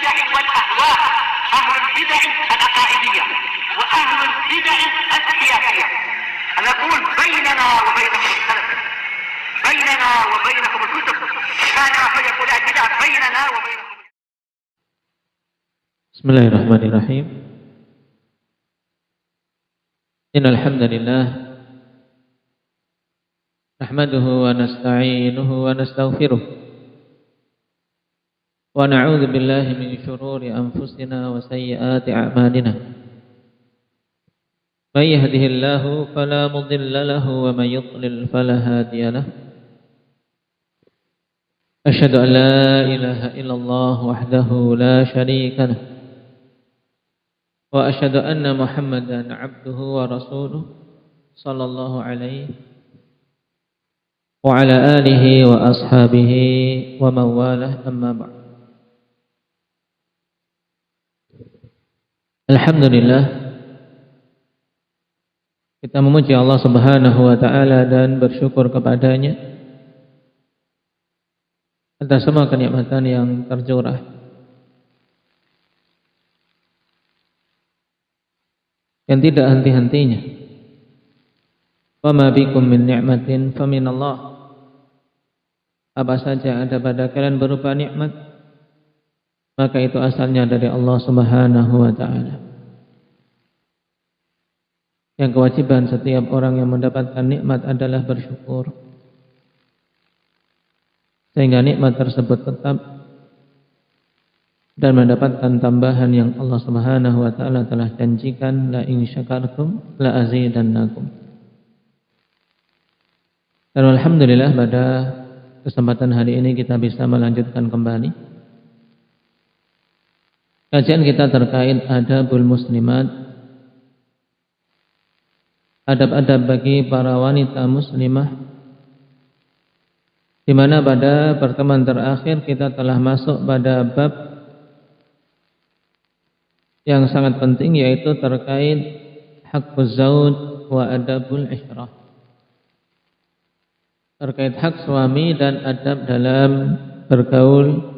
البدع والأهواء، أهل البدع العقائدية وأهل البدع السياسية. نقول بيننا وبينكم السلف، بيننا وبينكم الكتب، كما فيقول البدع بيننا وبينكم. Bismillahirrahmanirrahim. Innal hamdalillah nahmaduhu wa nasta'inuhu wa nastaghfiruh wa na'udzu billahi min shururi anfusina wa sayyiati a'malina. May yahdihillahu fala mudilla lahu wa may yudlil fala hadiya lahu. Asyhadu an la ilaha illallah wahdahu la syarika lahu wa asyhadu anna Muhammadan abduhu wa rasuluh sallallahu alaihi wa ala alihi wa ashabihi wa mawalah, amma ba'd. Alhamdulillah, kita memuji Allah Subhanahu wa taala dan bersyukur kepadanya atas semua kenikmatan yang tercurah, yang tidak henti-hentinya. Wa ma bikum min ni'matin fa min Allah. Apa saja ada pada kalian berupa nikmat, maka itu asalnya dari Allah Subhanahu wa taala. Yang kewajiban setiap orang yang mendapatkan nikmat adalah bersyukur, sehingga nikmat tersebut tetap dan mendapatkan tambahan yang Allah Subhanahu wa taala telah janjikan, la in syakartum la azidannakum. Dan alhamdulillah pada kesempatan hari ini kita bisa melanjutkan kembali kajian kita terkait adabul muslimat, adab-adab bagi para wanita muslimah, di mana pada pertemuan terakhir kita telah masuk pada bab yang sangat penting, yaitu terkait haqquz zawj wa adabul isyrah, terkait hak suami dan adab dalam bergaul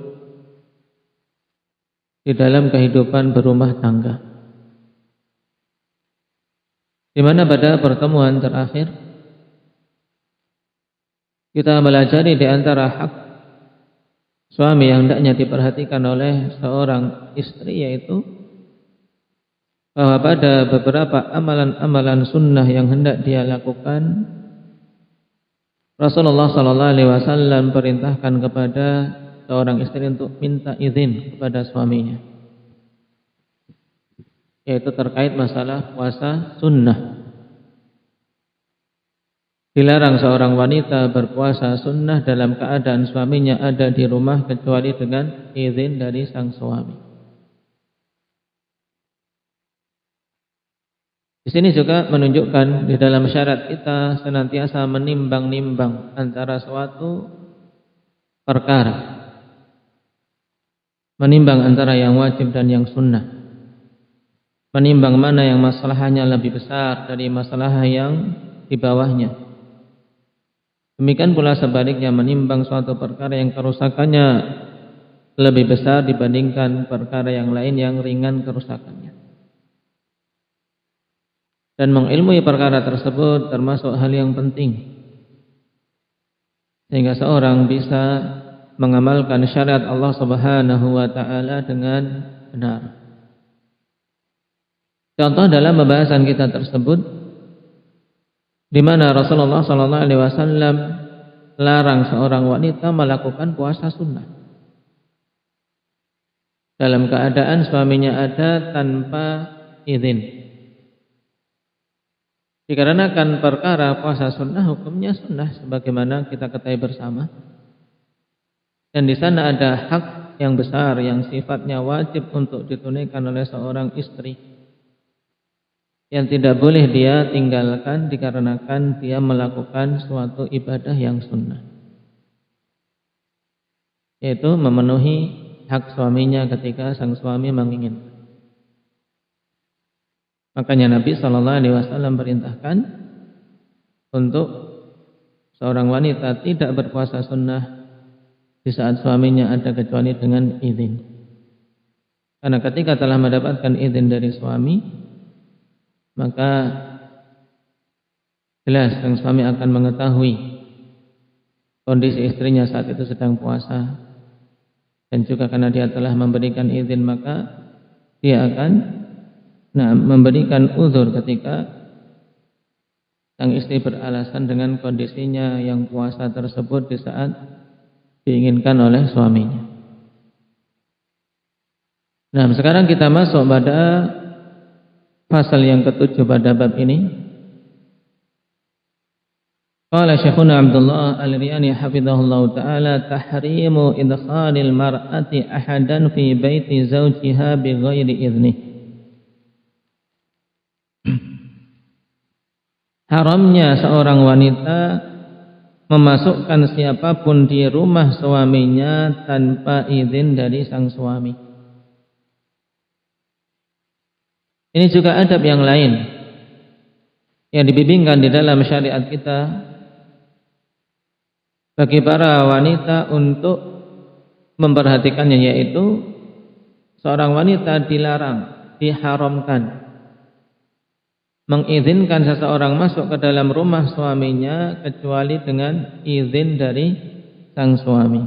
di dalam kehidupan berumah tangga. Di mana pada pertemuan terakhir kita belajari di antara hak suami yang hendaknya diperhatikan oleh seorang istri, yaitu bahwa pada beberapa amalan-amalan sunnah yang hendak dia lakukan, Rasulullah sallallahu alaihi wasallam perintahkan kepada seorang istri untuk minta izin kepada suaminya, yaitu terkait masalah puasa sunnah. Dilarang seorang wanita berpuasa sunnah dalam keadaan suaminya ada di rumah kecuali dengan izin dari sang suami. Di sini juga menunjukkan di dalam syarat kita senantiasa menimbang-nimbang antara suatu perkara, menimbang antara yang wajib dan yang sunnah, menimbang mana yang masalahnya lebih besar dari masalah yang di bawahnya. Demikian pula sebaliknya, menimbang suatu perkara yang kerusakannya lebih besar dibandingkan perkara yang lain yang ringan kerusakannya. Dan mengilmui perkara tersebut termasuk hal yang penting, sehingga seorang bisa mengamalkan syariat Allah Subhanahu wa taala dengan benar. Contoh dalam pembahasan kita tersebut, di mana Rasulullah sallallahu alaihi wasallam larang seorang wanita melakukan puasa sunnah dalam keadaan suaminya ada tanpa izin. Dikarenakan perkara puasa sunnah hukumnya sunnah sebagaimana kita ketahui bersama, dan di sana ada hak yang besar yang sifatnya wajib untuk ditunaikan oleh seorang istri, yang tidak boleh dia tinggalkan dikarenakan dia melakukan suatu ibadah yang sunnah, yaitu memenuhi hak suaminya ketika sang suami menginginkan. Makanya Nabi sallallahu alaihi wasallam perintahkan untuk seorang wanita tidak berpuasa sunnah di saat suaminya ada kecuali dengan izin. Karena ketika telah mendapatkan izin dari suami, maka jelas sang suami akan mengetahui kondisi istrinya saat itu sedang puasa. Dan juga karena dia telah memberikan izin, maka dia akan memberikan uzur ketika sang istri beralasan dengan kondisinya yang puasa tersebut di saat diinginkan oleh suaminya. Nah, sekarang kita masuk pada pasal yang ke-7 pada bab ini. Qala Syekhuna Abdullah Al-Riyani hafizahullah ta'ala, tahrimu idkhalil mar'ati ahadan fi baiti zawjiha bighairi idnih. Haramnya seorang wanita memasukkan siapapun di rumah suaminya tanpa izin dari sang suami. Ini juga adab yang lain yang dibimbingkan di dalam syariat kita bagi para wanita untuk memperhatikannya, yaitu seorang wanita dilarang, diharamkan mengizinkan seseorang masuk ke dalam rumah suaminya kecuali dengan izin dari sang suami.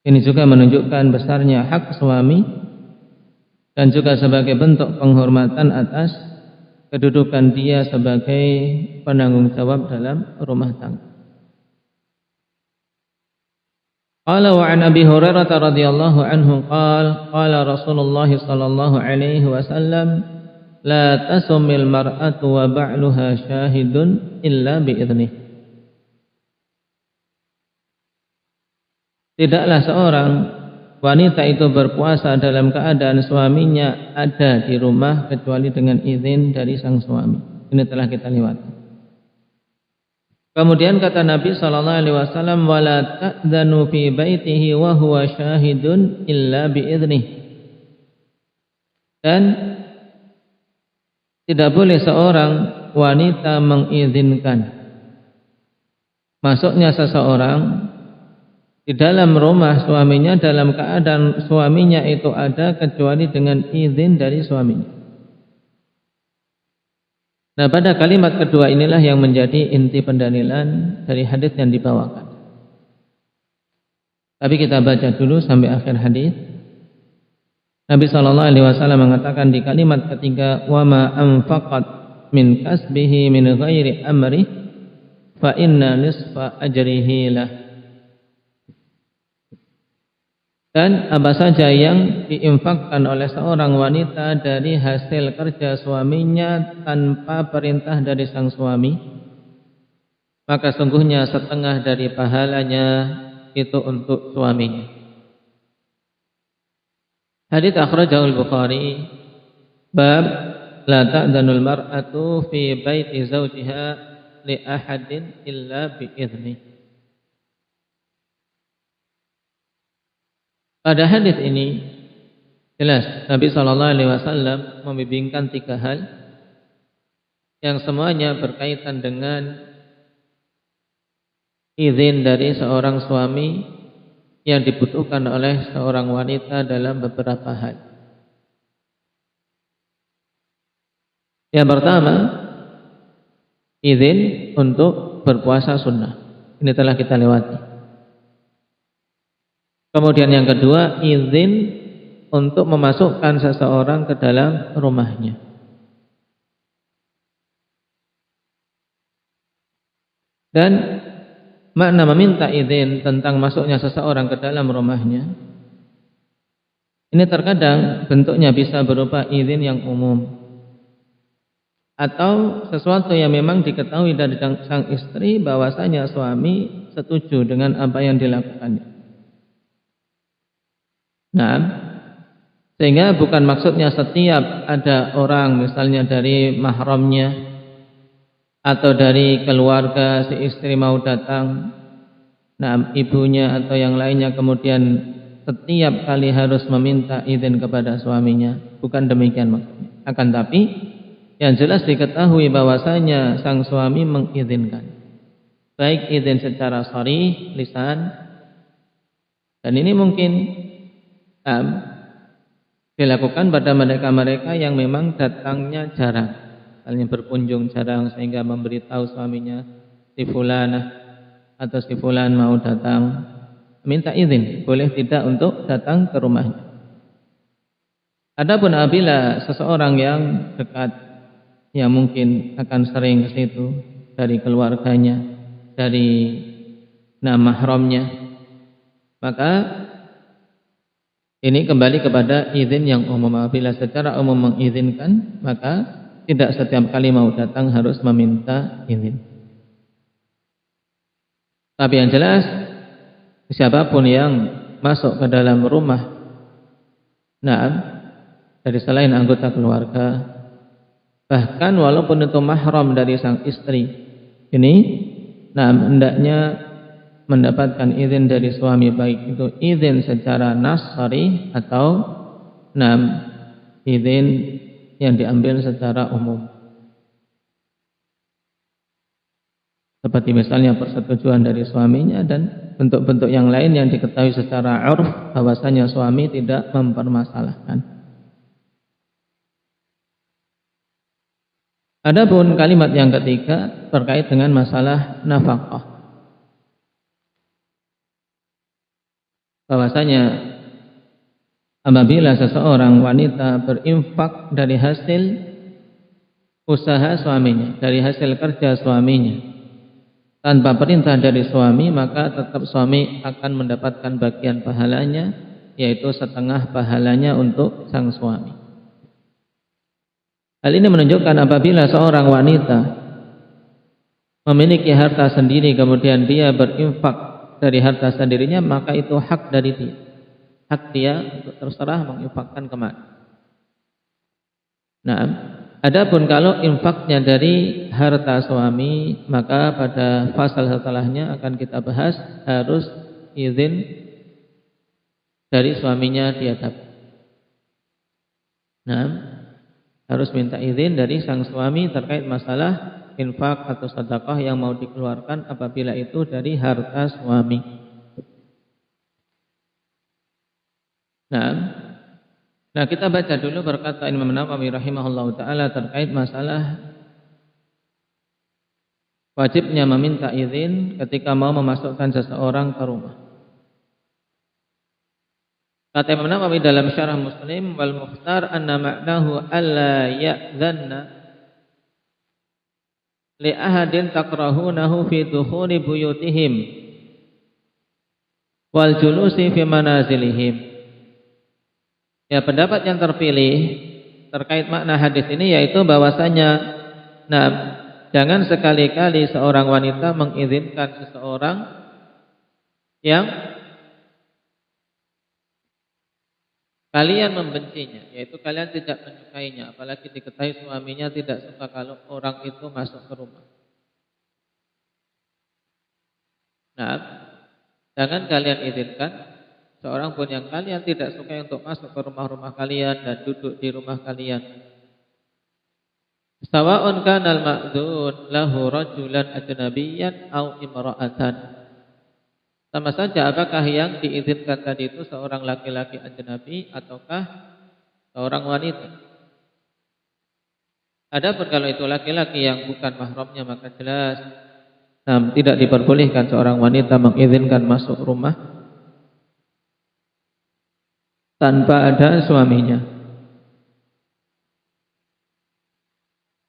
Ini juga menunjukkan besarnya hak suami dan juga sebagai bentuk penghormatan atas kedudukan dia sebagai penanggung jawab dalam rumah tangga. Qala wa an Abi Hurairah radhiyallahu anhu qala Rasulullah sallallahu alaihi wasallam, la tasumil mar'atu wa ba'luha syahidun illa bi'idnih. Tidaklah seorang wanita itu berpuasa dalam keadaan suaminya ada di rumah kecuali dengan izin dari sang suami. Ini telah kita lewati. Kemudian kata Nabi sallallahu alaihi wasallam, wala ta'dhanu fi baitihi wa huwa syahidun illa bi'idnih. Dan tidak boleh seorang wanita mengizinkan masuknya seseorang di dalam rumah suaminya dalam keadaan suaminya itu ada kecuali dengan izin dari suaminya. Nah, pada kalimat kedua inilah yang menjadi inti pendalilan dari hadis yang dibawakan. Tapi kita baca dulu sampai akhir hadis. Nabi sallallahu alaihi wasallam mengatakan di kalimat ketiga, wa ma anfaqat min kasbihi min ghairi amri fa inna nisfa ajrihi lah. Dan apa saja yang diinfakkan oleh seorang wanita dari hasil kerja suaminya tanpa perintah dari sang suami, maka sungguhnya setengah dari pahalanya itu untuk suaminya. Hadits akhrajahu al-Bukhari, bab la ta'danul mar'atu fi baiti zawjiha li ahadin illa bi idzni. Pada hadis ini jelas Nabi sallallahu alaihi wasallam membimbingkan 3 hal yang semuanya berkaitan dengan izin dari seorang suami yang dibutuhkan oleh seorang wanita dalam beberapa hal. Yang pertama, izin untuk berpuasa sunnah. Ini telah kita lewati. Kemudian yang kedua, izin untuk memasukkan seseorang ke dalam rumahnya. Dan makna meminta izin tentang masuknya seseorang ke dalam rumahnya, ini terkadang bentuknya bisa berupa izin yang umum, atau sesuatu yang memang diketahui dari sang istri bahwasanya suami setuju dengan apa yang dilakukannya. Nah, sehingga bukan maksudnya setiap ada orang misalnya dari mahramnya atau dari keluarga si istri mau datang, nah ibunya atau yang lainnya, kemudian setiap kali harus meminta izin kepada suaminya. Bukan demikian maksudnya. Akan tapi yang jelas diketahui bahwasanya sang suami mengizinkan, baik izin secara sharih lisan, dan ini mungkin dilakukan pada mereka-mereka yang memang datangnya jarang, misalnya berkunjung jarang sehingga memberitahu suaminya si fulanah atau si fulan mau datang, minta izin, boleh tidak untuk datang ke rumahnya. Adapun apabila seseorang yang dekat, yang mungkin akan sering ke situ dari keluarganya, dari mahramnya, maka ini kembali kepada izin yang umum. Apabila secara umum mengizinkan, maka tidak setiap kali mau datang harus meminta izin. Tapi yang jelas, siapapun yang masuk ke dalam rumah dari selain anggota keluarga, bahkan walaupun itu mahram dari sang istri, ini hendaknya mendapatkan izin dari suami, baik itu izin secara nashari atau izin yang diambil secara umum, seperti misalnya persetujuan dari suaminya dan bentuk-bentuk yang lain yang diketahui secara urf bahwasanya suami tidak mempermasalahkan. Adapun kalimat yang ketiga terkait dengan masalah nafkah, bahwasanya apabila seseorang wanita berinfak dari hasil usaha suaminya, dari hasil kerja suaminya, tanpa perintah dari suami, maka tetap suami akan mendapatkan bagian pahalanya, yaitu setengah pahalanya untuk sang suami. Hal ini menunjukkan apabila seorang wanita memiliki harta sendiri kemudian dia berinfak dari harta sendirinya, maka itu hak dari dia. Hak dia untuk terserah menginfakkan kemana. Adapun kalau infaknya dari harta suami, maka pada pasal setelahnya akan kita bahas harus izin dari suaminya dia dapat. Harus minta izin dari sang suami terkait masalah infak atau sedekah yang mau dikeluarkan apabila itu dari harta suami. Nah, kita baca dulu berkata Imam Nawawi rahimahullahu taala terkait masalah wajibnya meminta izin ketika mau memasukkan seseorang ke rumah. Kata Imam Nawawi dalam Syarah Muslim, wal mukhtar anna ma'nahu alla ya'dhanna li ahadin takrahunahu fi dukhuli buyutihim wal julusi fi manazilihim. Ya, pendapat yang terpilih terkait makna hadis ini yaitu bahwasanya jangan sekali-kali seorang wanita mengizinkan seseorang yang kalian membencinya, yaitu kalian tidak menyukainya, apalagi diketahui suaminya tidak suka kalau orang itu masuk ke rumah. Jangan kalian izinkan seorang pun yang kalian tidak suka untuk masuk ke rumah-rumah kalian dan duduk di rumah kalian. Sawa'un kana al-ma'dzun lahu rajulan ajnabiyyan aw imra'atan. Sama saja apakah yang diizinkan tadi itu seorang laki-laki ajnabi ataukah seorang wanita. Adapun kalau itu laki-laki yang bukan mahramnya, maka jelas tidak diperbolehkan seorang wanita mengizinkan masuk rumah tanpa ada suaminya.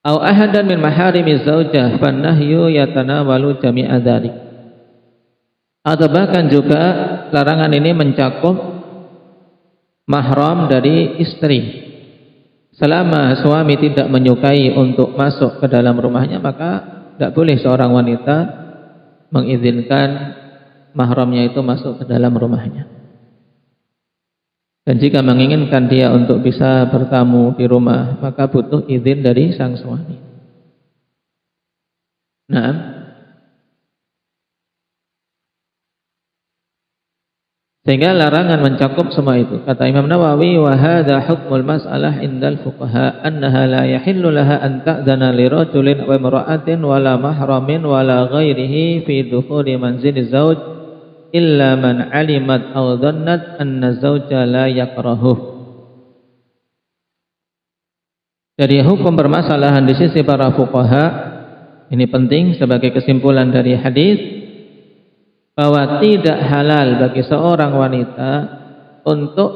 Au ahadan min maharimiz zaujah fan nahyu yatanawalu jami'a dzalik. Atau bahkan juga larangan ini mencakup mahram dari istri. Selama suami tidak menyukai untuk masuk ke dalam rumahnya, maka tidak boleh seorang wanita mengizinkan mahramnya itu masuk ke dalam rumahnya. Dan jika menginginkan dia untuk bisa bertamu di rumah, maka butuh izin dari sang suami. Sehingga larangan mencakup semua itu. Kata Imam Nawawi, wa hadha hukmul mas'alah indal fuqaha annaha la yahillu laha an ta'dana li rajulin wa imra'atin wala mahramin wala ghairihi fi dukhuli manzil zawj illa man 'alimat aw dhannat anna zawja la yakrahuh. Jadi hukum permasalahan di sisi para fuqaha ini penting sebagai kesimpulan dari hadis bahwa tidak halal bagi seorang wanita untuk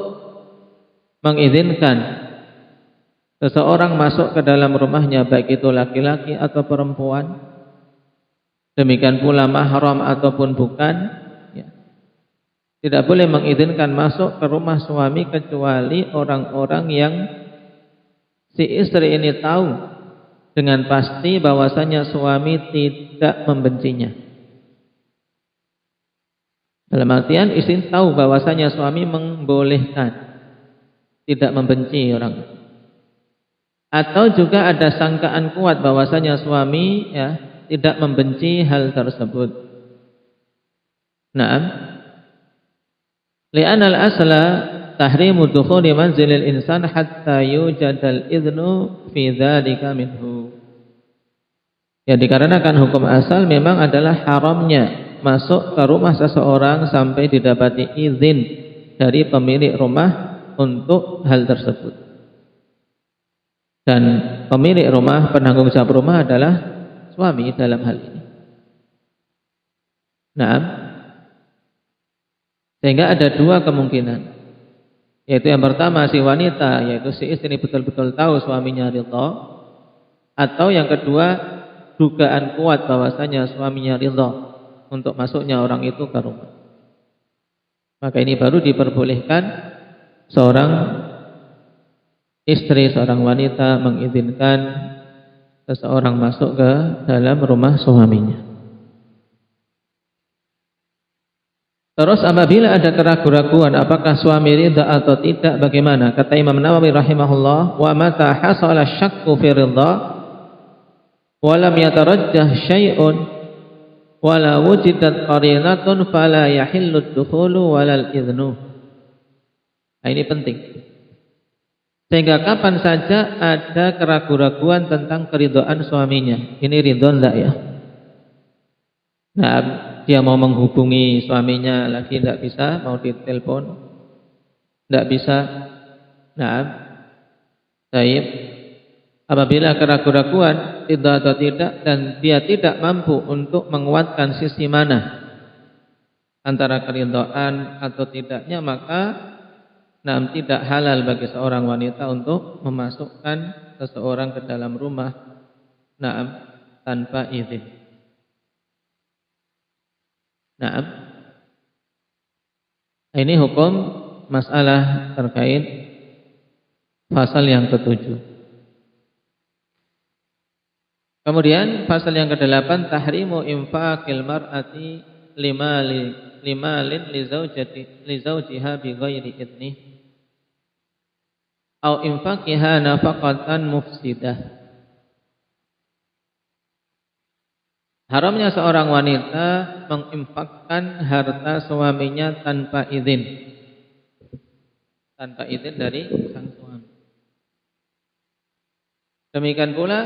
mengizinkan seseorang masuk ke dalam rumahnya, baik itu laki-laki atau perempuan, demikian pula mahram ataupun bukan, ya. Tidak boleh mengizinkan masuk ke rumah suami kecuali orang-orang yang si istri ini tahu dengan pasti bahwasanya suami tidak membencinya. Dalam artian istri tahu bahwasanya suami membolehkan, tidak membenci orang itu. Atau juga ada sangkaan kuat bahwasanya suami tidak membenci hal tersebut. Naam. Li'anal asla tahrimu dukhuli manzilil insan hatta yujadal idhnu fi dzalika minhu. Ya, dikarenakan hukum asal memang adalah haramnya masuk ke rumah seseorang sampai didapati izin dari pemilik rumah untuk hal tersebut. Dan pemilik rumah, penanggung jawab rumah adalah suami dalam hal ini. Nah, sehingga ada dua kemungkinan, yaitu yang pertama si wanita, yaitu si istri betul-betul tahu suaminya ridha, atau yang kedua dugaan kuat bahwasanya suaminya ridha untuk masuknya orang itu ke rumah. Maka ini baru diperbolehkan seorang istri, seorang wanita mengizinkan seseorang masuk ke dalam rumah suaminya. Terus apabila ada keraguan apakah suami ridha atau tidak, bagaimana? Kata Imam Nawawi rahimahullah, wa mata hasala syakku fi ridha wa lam yatarajjah syai'un wa la wujidat qarinatun fala yahillu ad-dukhulu walal idhnu. Nah, ini penting. Sehingga kapan saja ada keraguan tentang keridhaan suaminya, ini ridho enggak ya? Nah, dia mau menghubungi suaminya lagi enggak bisa, mau ditelepon enggak bisa. Nah, baik. Apabila keraguan ridho atau tidak dan dia tidak mampu untuk menguatkan sisi mana antara keridhaan atau tidaknya, maka tidak halal bagi seorang wanita untuk memasukkan seseorang ke dalam rumah tanpa izin. Ini hukum masalah terkait pasal yang ke-7. Kemudian pasal yang ke-8, tahrimu infaqil mar'ati limalin li zawjiha bi ghairi idnih au infaqiha nafaqatan mufsidah. Haramnya seorang wanita menginfakkan harta suaminya tanpa izin. Tanpa izin dari sang suami. Demikian pula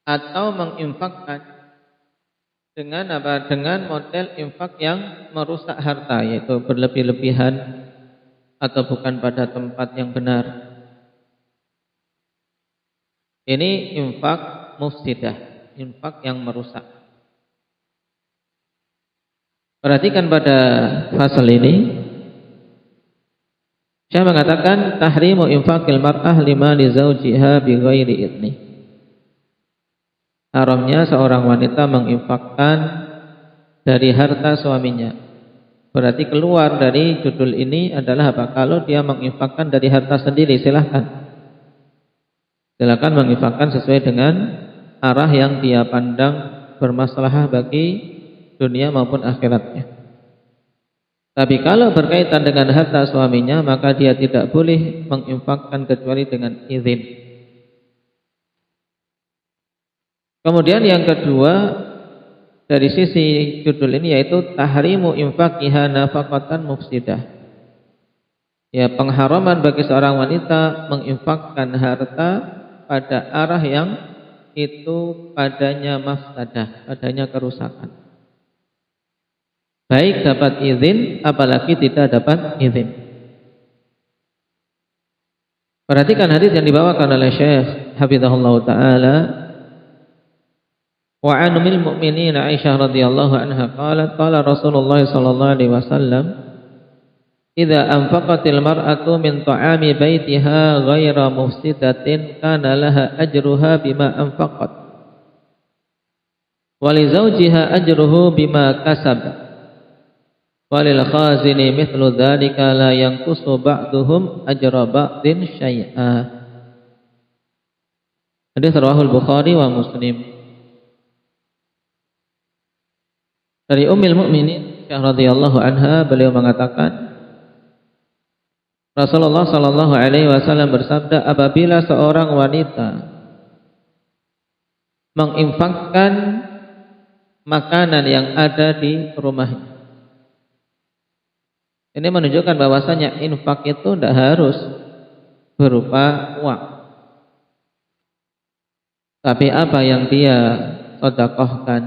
atau menginfakkan dengan apa? Dengan model infak yang merusak harta, yaitu berlebih-lebihan atau bukan pada tempat yang benar. Ini infak mufsidah, infak yang merusak. Perhatikan pada pasal ini, saya mengatakan tahrimu infaqil mar'ah lima li zawjiha bi ghairi idnih. Haramnya seorang wanita menginfakkan dari harta suaminya. Berarti keluar dari judul ini adalah apa? Kalau dia menginfakkan dari harta sendiri, silahkan. Silahkan menginfakkan sesuai dengan arah yang dia pandang bermaslahah bagi dunia maupun akhiratnya. Tapi kalau berkaitan dengan harta suaminya, maka dia tidak boleh menginfakkan kecuali dengan izin. Kemudian yang kedua, dari sisi judul ini, yaitu tahrimu infaqiha nafaqatan mufsidah. Ya, pengharaman bagi seorang wanita menginfakkan harta pada arah yang itu padanya mafsadah, padanya kerusakan. baik dapat izin apalagi tidak dapat izin. Perhatikan hadis yang dibawakan oleh Syekh Hafizahullah Ta'ala. Wa an ummil mu'minin Aisyah radhiyallahu anha qalat qala Rasulullah sallallahu alaihi wasallam idza anfaqatil mar'atu min ta'ami baitiha ghaira mufsidatin kana laha ajruha bima anfaqat wa li zawjiha ajruhu bima kasab walil khazini mithlu dzalika la yanqusu ba'duhum ajra ba'din syai'a. Hadis rawahul Bukhari wa Muslim. Dari Ummul Mukminin Aisyah radhiyallahu anha, beliau mengatakan Rasulullah sallallahu alaihi wasallam bersabda, apabila seorang wanita menginfakkan makanan yang ada di rumahnya. Ini menunjukkan bahwasanya infak itu tidak harus berupa uang. Tapi apa yang dia sedekahkan,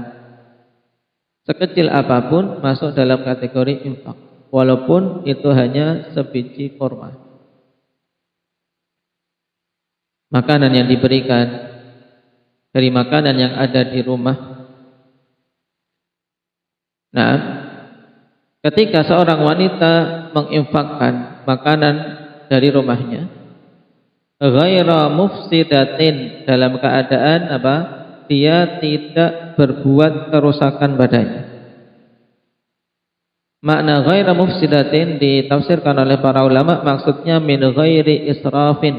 sekecil apapun masuk dalam kategori infak, walaupun itu hanya sebiji kurma. Makanan yang diberikan dari makanan yang ada di rumah. Nah, ketika seorang wanita menginfakkan makanan dari rumahnya ghaira mufsidatin, dalam keadaan apa? Dia tidak berbuat kerusakan padanya. Makna ghaira mufsidatin ditafsirkan oleh para ulama, maksudnya min ghairi israfin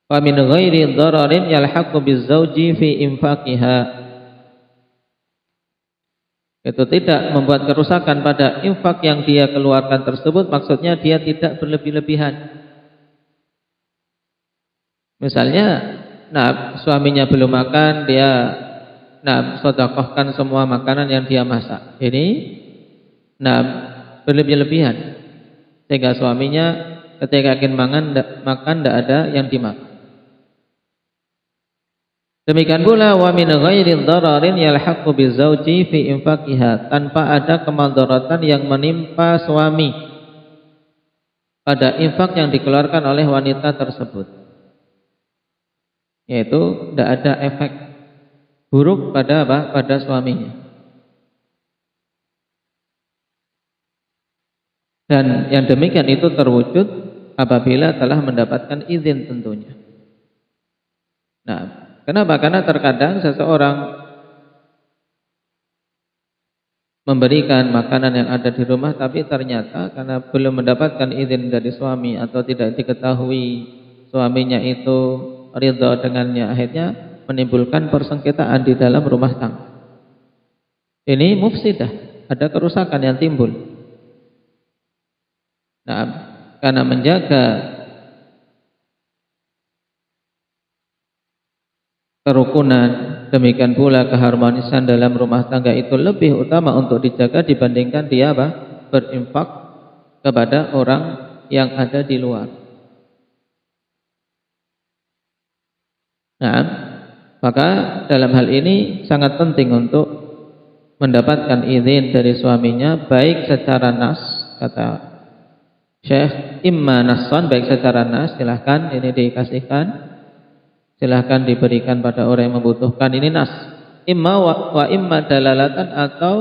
wa min ghairi dhararin yalhaqu bizauji fi infaqiha. Itu tidak membuat kerusakan pada infak yang dia keluarkan tersebut, maksudnya dia tidak berlebih-lebihan. Misalnya, suaminya belum makan, dia sedekahkan semua makanan yang dia masak. Ini berlebih-lebihan, sehingga suaminya ketika ingin makan tidak ada yang dimakan. Demikian pula wa min ghairi dhararin yalhaqu bizauji fi infaqiha, tanpa ada kemudaratan yang menimpa suami pada infak yang dikeluarkan oleh wanita tersebut, yaitu tidak ada efek buruk pada apa? Pada suaminya. Dan yang demikian itu terwujud apabila telah mendapatkan izin tentunya. Nah, kenapa? Karena terkadang seseorang memberikan makanan yang ada di rumah, tapi ternyata karena belum mendapatkan izin dari suami atau tidak diketahui suaminya itu ridha dengannya, akhirnya menimbulkan persengketaan di dalam rumah tangga. Ini mufsidah, ada kerusakan yang timbul. Nah, karena menjaga kerukunan, demikian pula keharmonisan dalam rumah tangga itu lebih utama untuk dijaga dibandingkan dia berinfak kepada orang yang ada di luar. Nah, maka dalam hal ini sangat penting untuk mendapatkan izin dari suaminya, baik secara nas, kata Syekh, imma nassan, baik secara nas, silahkan ini dikasihkan, silahkan diberikan pada orang yang membutuhkan, ini nas. Imma wa imma dalalatan, atau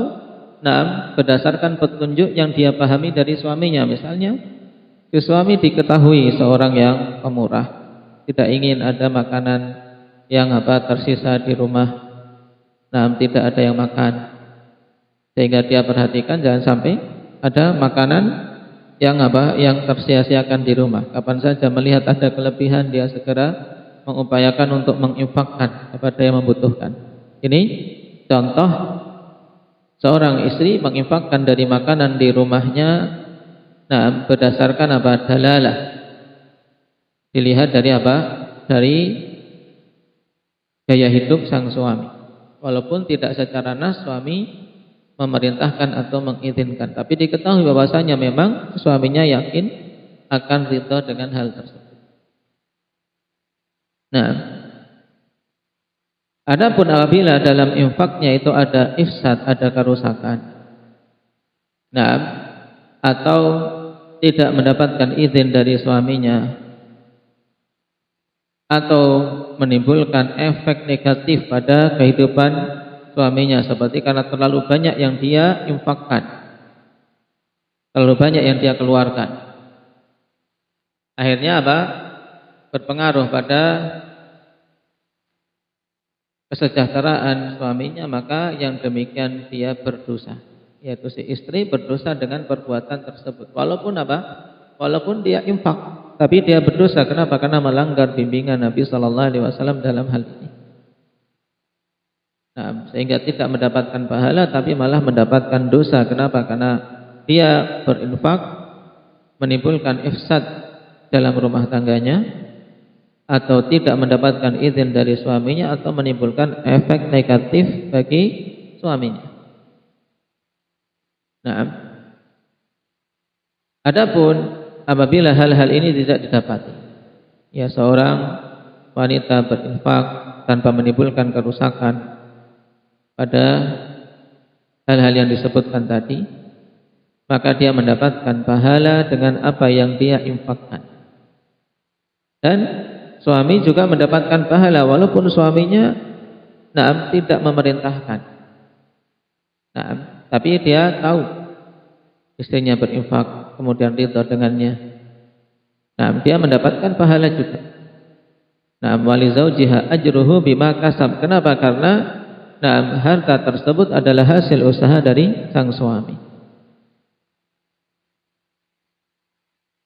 berdasarkan petunjuk yang dia pahami dari suaminya. Misalnya si suami diketahui seorang yang pemurah, tidak ingin ada makanan yang tersisa di rumah, tidak ada yang makan, sehingga dia perhatikan jangan sampai ada makanan yang tersia-siakan di rumah. Kapan saja melihat ada kelebihan, dia segera mengupayakan untuk menginfakkan kepada yang membutuhkan. Ini contoh seorang istri menginfakkan dari makanan di rumahnya, berdasarkan dalalah. Dilihat dari dari gaya hidup sang suami. Walaupun tidak secara nas suami memerintahkan atau mengizinkan, tapi diketahui bahwasanya memang suaminya yakin akan ridha dengan hal tersebut. Nah, adapun apabila dalam infaknya itu ada ifsad, ada kerusakan, Nah, atau tidak mendapatkan izin dari suaminya, atau menimbulkan efek negatif pada kehidupan suaminya, seperti karena terlalu banyak yang dia infakkan, terlalu banyak yang dia keluarkan. Akhirnya apa? Berpengaruh pada kesejahteraan suaminya, maka yang demikian dia berdosa, yaitu si istri berdosa dengan perbuatan tersebut. Walaupun apa? Walaupun dia infak, tapi dia berdosa. Kenapa? Karena melanggar bimbingan Nabi Sallallahu Alaihi Wasallam dalam hal ini. Nah, sehingga tidak mendapatkan pahala, tapi malah mendapatkan dosa. Kenapa? Karena dia berinfak menimbulkan ifsad dalam rumah tangganya, atau tidak mendapatkan izin dari suaminya, atau menimbulkan efek negatif bagi suaminya. Nah, adapun apabila hal-hal ini tidak didapati, ya seorang wanita berinfak tanpa menimbulkan kerusakan pada hal-hal yang disebutkan tadi, maka dia mendapatkan pahala dengan apa yang dia infakkan. Dan suami juga mendapatkan pahala walaupun suaminya tidak memerintahkan. Tapi dia tahu istrinya berinfak, kemudian ridha dengannya. Dia mendapatkan pahala juga. Wali zaujiha ajruhu bima kasab. Kenapa? Karena harta tersebut adalah hasil usaha dari sang suami.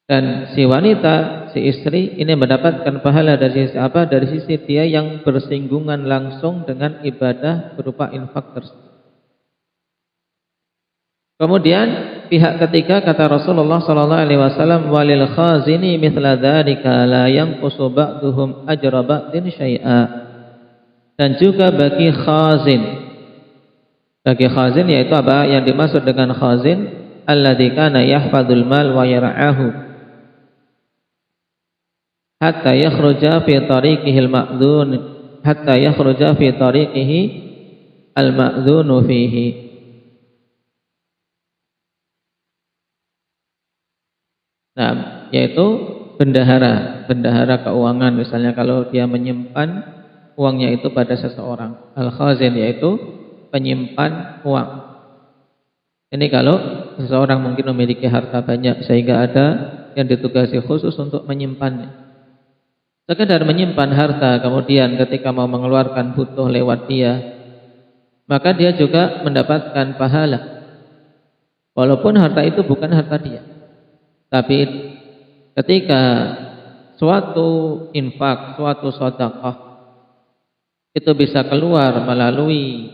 Dan si wanita, si istri ini mendapatkan pahala dari sisi apa? Dari sisi dia yang bersinggungan langsung dengan ibadah berupa infak tersebut. Kemudian pihak ketiga, kata Rasulullah sallallahu alaihi wasallam, walil khazini mithla dzalika la yanqusu ba'duhum ajra ba'din syai'a. Dan juga bagi khazin. Bagi khazin yaitu apa? Yang dimaksud dengan khazin alladzi kana yahfadzul mal wa yar'ahu hatta yakhruja fi tariqihi al-ma'dzun, hatta yakhruja fi tariqihi al-ma'dzunu fihi. Yaitu bendahara keuangan. Misalnya kalau dia menyimpan uangnya itu pada seseorang, al-khazin yaitu penyimpan uang. Ini kalau seseorang mungkin memiliki harta banyak sehingga ada yang ditugasi khusus untuk menyimpannya. Sekedar menyimpan harta, kemudian ketika mau mengeluarkan butuh lewat dia, maka dia juga mendapatkan pahala. Walaupun harta itu bukan harta dia. Tapi ketika suatu infak, suatu sedekah itu bisa keluar melalui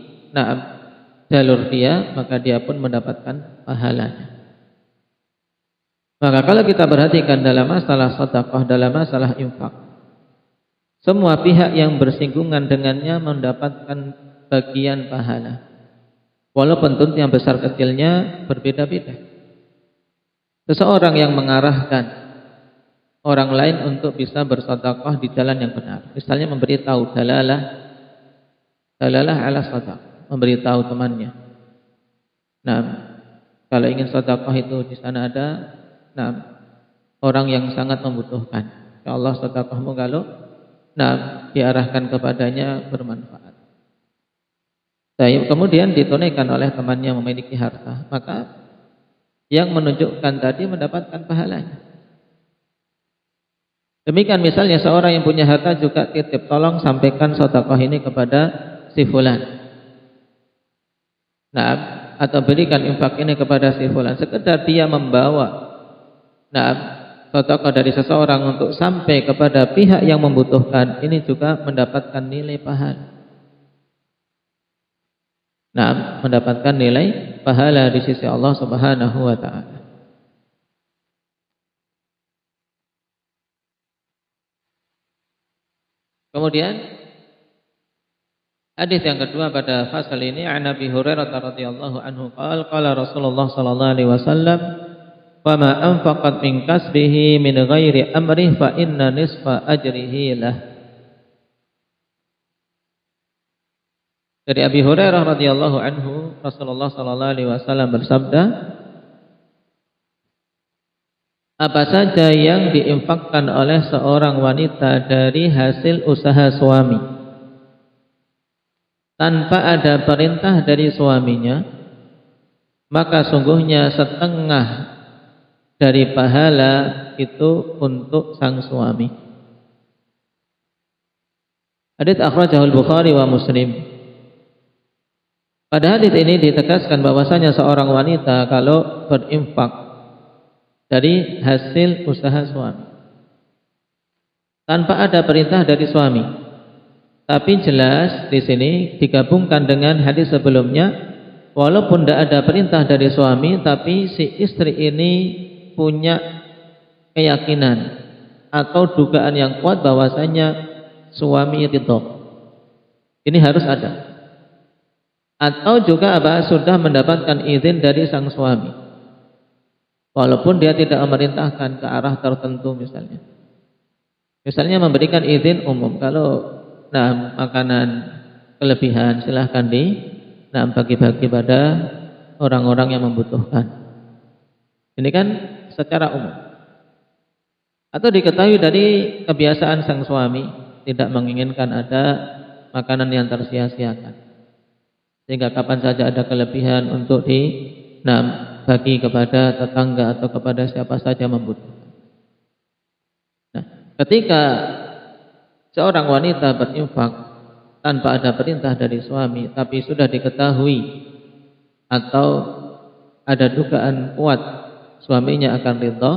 jalur dia, maka dia pun mendapatkan pahalanya. Maka kalau kita perhatikan dalam masalah sedekah, dalam masalah infak, semua pihak yang bersinggungan dengannya mendapatkan bagian pahala. Walaupun tentu yang besar kecilnya berbeda-beda. Seseorang yang mengarahkan orang lain untuk bisa bersedekah di jalan yang benar, misalnya memberitahu dalalah ala sedekah, memberitahu temannya. Kalau ingin sedekah itu di sana ada orang yang sangat membutuhkan. Insyaallah sedekahmu kalau diarahkan kepadanya bermanfaat. Kemudian ditunaikan oleh temannya memiliki harta, maka yang menunjukkan tadi mendapatkan pahalanya. Demikian misalnya seorang yang punya harta juga titip, tolong sampaikan sedekah ini kepada si fulan. Atau berikan infak ini kepada si fulan. Sekedar dia membawa sedekah dari seseorang untuk sampai kepada pihak yang membutuhkan, ini juga mendapatkan nilai pahala. Mendapatkan nilai pahala di sisi Allah Subhanahu wa taala. Kemudian hadis yang kedua pada fasal ini, an Abi Hurairah radhiyallahu anhu qala Rasulullah sallallahu alaihi wasallam, "Wa ma anfaqat min kasbihi min ghairi amri fa inna nisfa ajrihi lah." Dari Abi Hurairah radhiyallahu anhu, Rasulullah sallallahu alaihi wasallam bersabda, apa saja yang diinfakkan oleh seorang wanita dari hasil usaha suami tanpa ada perintah dari suaminya, maka sungguhnya setengah dari pahala itu untuk sang suami. Hadits akhrajahul Bukhari wa Muslim. Pada hadits ini ditegaskan bahwasanya seorang wanita kalau berinfak dari hasil usaha suami tanpa ada perintah dari suami, tapi jelas di sini digabungkan dengan hadis sebelumnya, walaupun tidak ada perintah dari suami, tapi si istri ini punya keyakinan atau dugaan yang kuat bahwasanya suami ridho. Ini harus ada. Atau juga sudah mendapatkan izin dari sang suami, walaupun dia tidak memerintahkan ke arah tertentu misalnya. Misalnya memberikan izin umum, kalau makanan kelebihan silahkan bagi-bagi pada orang-orang yang membutuhkan. Ini kan secara umum. Atau diketahui dari kebiasaan sang suami tidak menginginkan ada makanan yang tersia-siakan, sehingga kapan saja ada kelebihan untuk bagi kepada tetangga atau kepada siapa saja membutuhkan. Nah, ketika seorang wanita berinfak tanpa ada perintah dari suami, tapi sudah diketahui atau ada dugaan kuat suaminya akan ridha,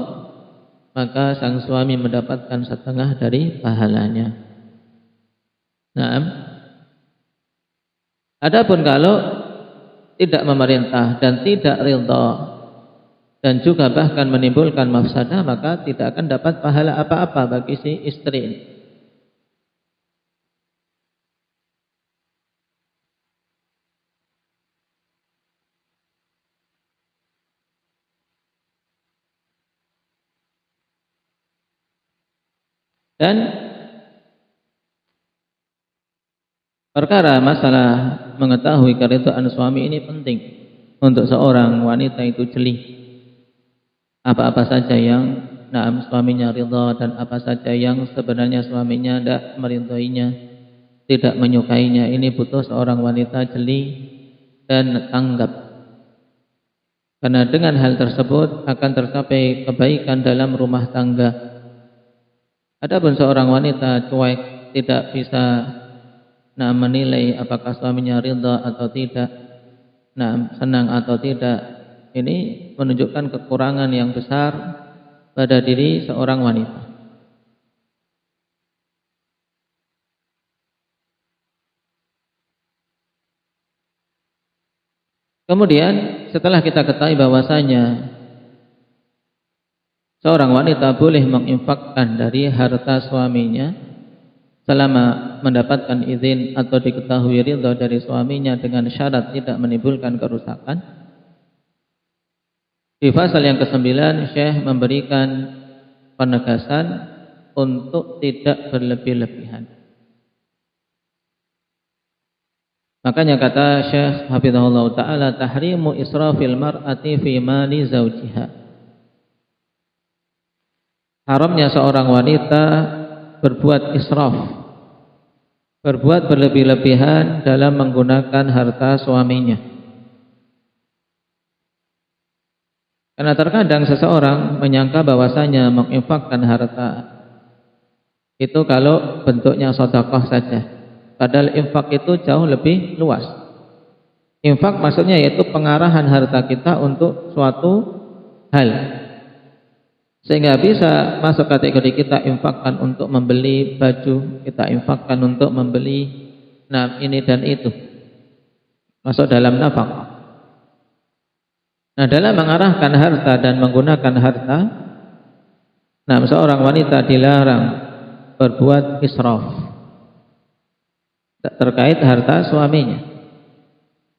maka sang suami mendapatkan setengah dari pahalanya. Naam. Adapun kalau tidak memerintah dan tidak ridha dan juga bahkan menimbulkan mafsadah, maka tidak akan dapat pahala apa-apa bagi si istri ini. Dan perkara masalah mengetahui keridhaan suami ini penting untuk seorang wanita itu jeli. Apa-apa saja yang suaminya ridha dan apa saja yang sebenarnya suaminya tidak meridhoinya, tidak menyukainya. Ini butuh seorang wanita jeli dan tanggap. Karena dengan hal tersebut akan tercapai kebaikan dalam rumah tangga. Adapun seorang wanita cuek, tidak bisa menilai apakah suaminya ridha atau tidak, senang atau tidak, ini menunjukkan kekurangan yang besar pada diri seorang wanita. Kemudian setelah kita ketahui bahwasanya seorang wanita boleh menginfakkan dari harta suaminya selama mendapatkan izin atau diketahui ridha dari suaminya dengan syarat tidak menimbulkan kerusakan. Di pasal yang ke-9 Syekh memberikan penegasan untuk tidak berlebih-lebihan. Makanya kata Syekh hafizahullah taala, tahrimu israfil mar'ati fi mali zawjiha. Haramnya seorang wanita berbuat israf, berbuat berlebih-lebihan dalam menggunakan harta suaminya. Karena terkadang seseorang menyangka bahwasanya menginfakkan harta itu kalau bentuknya sedekah saja. Padahal infak itu jauh lebih luas. Infak maksudnya yaitu pengarahan harta kita untuk suatu hal, sehingga bisa masuk kategori kita infakkan untuk membeli baju, kita infakkan untuk membeli ini dan itu, masuk dalam nafkah. Nah, dalam mengarahkan harta dan menggunakan harta, seorang wanita dilarang berbuat israf terkait harta suaminya.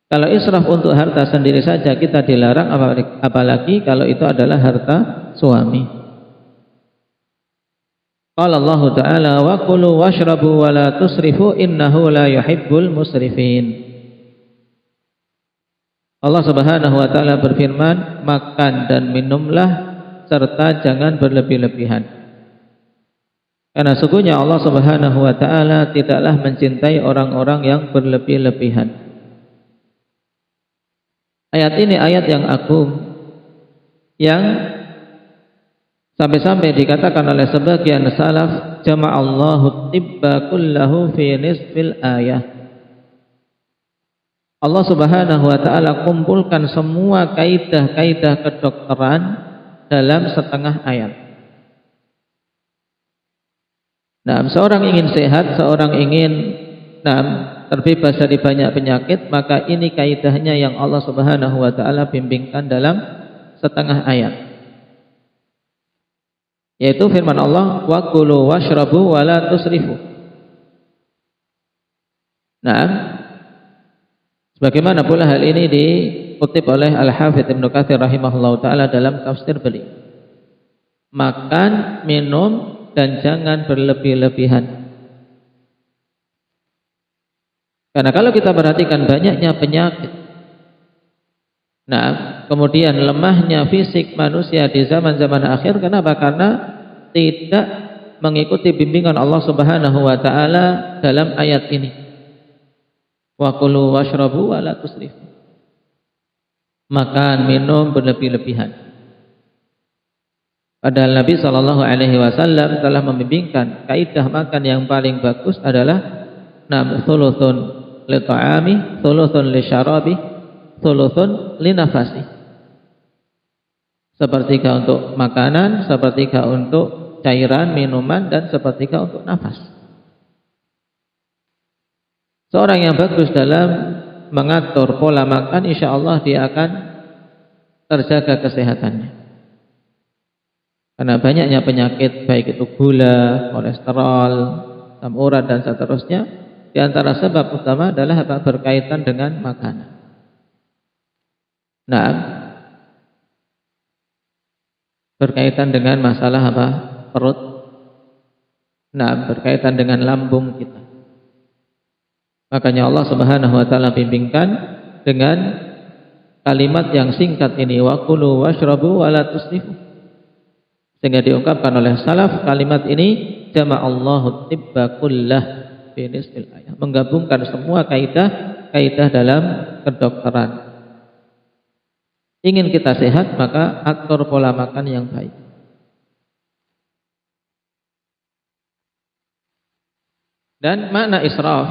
Kalau israf untuk harta sendiri saja kita dilarang, apalagi kalau itu adalah harta suami. Qala Allah Ta'ala wa kulu washrabu wa la tusrifu innahu la yuhibbul musrifin. Allah Subhanahu wa taala berfirman, makan dan minumlah serta jangan berlebih-lebihan. Karena sesungguhnya Allah Subhanahu wa taala tidaklah mencintai orang-orang yang berlebih-lebihan. Ayat ini ayat yang agung yang sampai-sampai dikatakan oleh sebagian salaf, jama'allahu tibba kullahu fi nisfil ayah. Allah Subhanahu wa taala kumpulkan semua kaidah-kaidah kedokteran dalam setengah ayat. Nah, seorang ingin sehat, seorang ingin terbebas dari banyak penyakit, maka ini kaidahnya yang Allah Subhanahu wa taala bimbingkan dalam setengah ayat. Yaitu firman Allah, wa kulu washrabu wa la tusrifu. Nah, sebagaimana pula hal ini dikutip oleh Al-Hafidz Ibnu Katsir rahimahullahu taala dalam tafsir beliau. Makan, minum dan jangan berlebih-lebihan. Karena kalau kita perhatikan banyaknya penyakit, kemudian lemahnya fisik manusia di zaman-zaman akhir, kenapa? Karena tidak mengikuti bimbingan Allah Subhanahu wa taala dalam ayat ini. Wa kulu washrabu wa la tusrifu. Makan, minum berlebih-lebihan. Padahal Nabi Shallallahu Alaihi Wasallam telah membimbingkan kaidah makan yang paling bagus adalah thuluthun li ta'ami, thuluthun li syarabi, thuluthun li nafasi. Sepertiga untuk makanan, sepertiga untuk cairan, minuman, dan sepertiga untuk nafas. Seorang yang bagus dalam mengatur pola makan, insya Allah dia akan terjaga kesehatannya. Karena banyaknya penyakit, baik itu gula, kolesterol, asam urat dan seterusnya, di antara sebab utama adalah berkaitan dengan makanan. Berkaitan dengan masalah perut. Berkaitan dengan lambung kita. Makanya Allah Subhanahu wa taala bimbingkan dengan kalimat yang singkat ini, wa kulu washrabu wa la tusrifu. Sehingga diungkapkan oleh salaf kalimat ini, jama'allahu tibba kullah fi nisfil ayah, menggabungkan semua kaidah dalam kedokteran. Ingin kita sehat, maka atur pola makan yang baik. Dan makna israf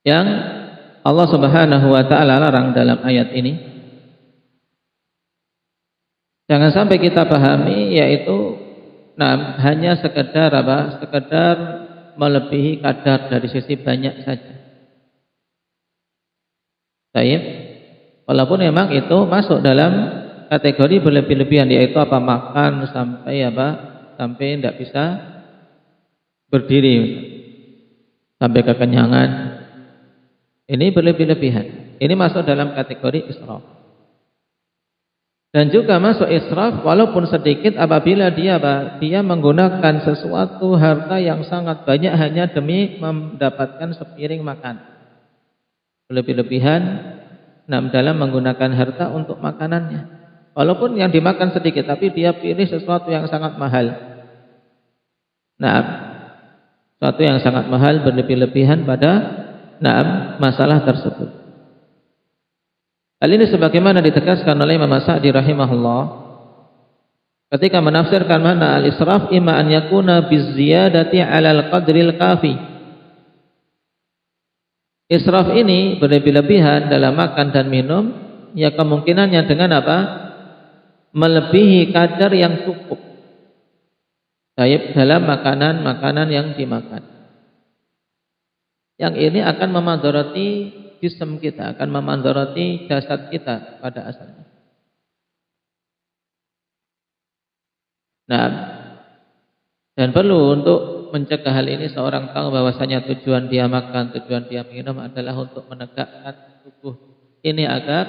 yang Allah Subhanahu wa taala larang dalam ayat ini, jangan sampai kita pahami yaitu hanya sekedar sekedar melebihi kadar dari sisi banyak saja. Baik. Walaupun memang itu masuk dalam kategori berlebih-lebihan, yaitu makan sampai sampai tidak bisa berdiri, sampai kekenyangan. Ini berlebih-lebihan. Ini masuk dalam kategori israf. Dan juga masuk israf walaupun sedikit apabila dia menggunakan sesuatu harta yang sangat banyak hanya demi mendapatkan sepiring makan. Berlebih-lebihan dalam menggunakan harta untuk makanannya. Walaupun yang dimakan sedikit, tapi dia pilih sesuatu yang sangat mahal. Sesuatu yang sangat mahal berlebih-lebihan pada masalah tersebut. Hal ini sebagaimana ditegaskan oleh Imam Sa'di rahimahullah ketika menafsirkan makna al-israf, imma an yakuna biziyadati 'alal qadril kafi. Israf ini berlebih-lebihan dalam makan dan minum, ya kemungkinannya dengan melebihi kadar yang cukup dalam makanan yang dimakan. Yang ini akan memadharati jism kita, akan memadharati jasad kita pada asalnya. Dan perlu untuk mencegah hal ini, seorang tahu bahwasanya tujuan dia makan, tujuan dia minum adalah untuk menegakkan tubuh ini agar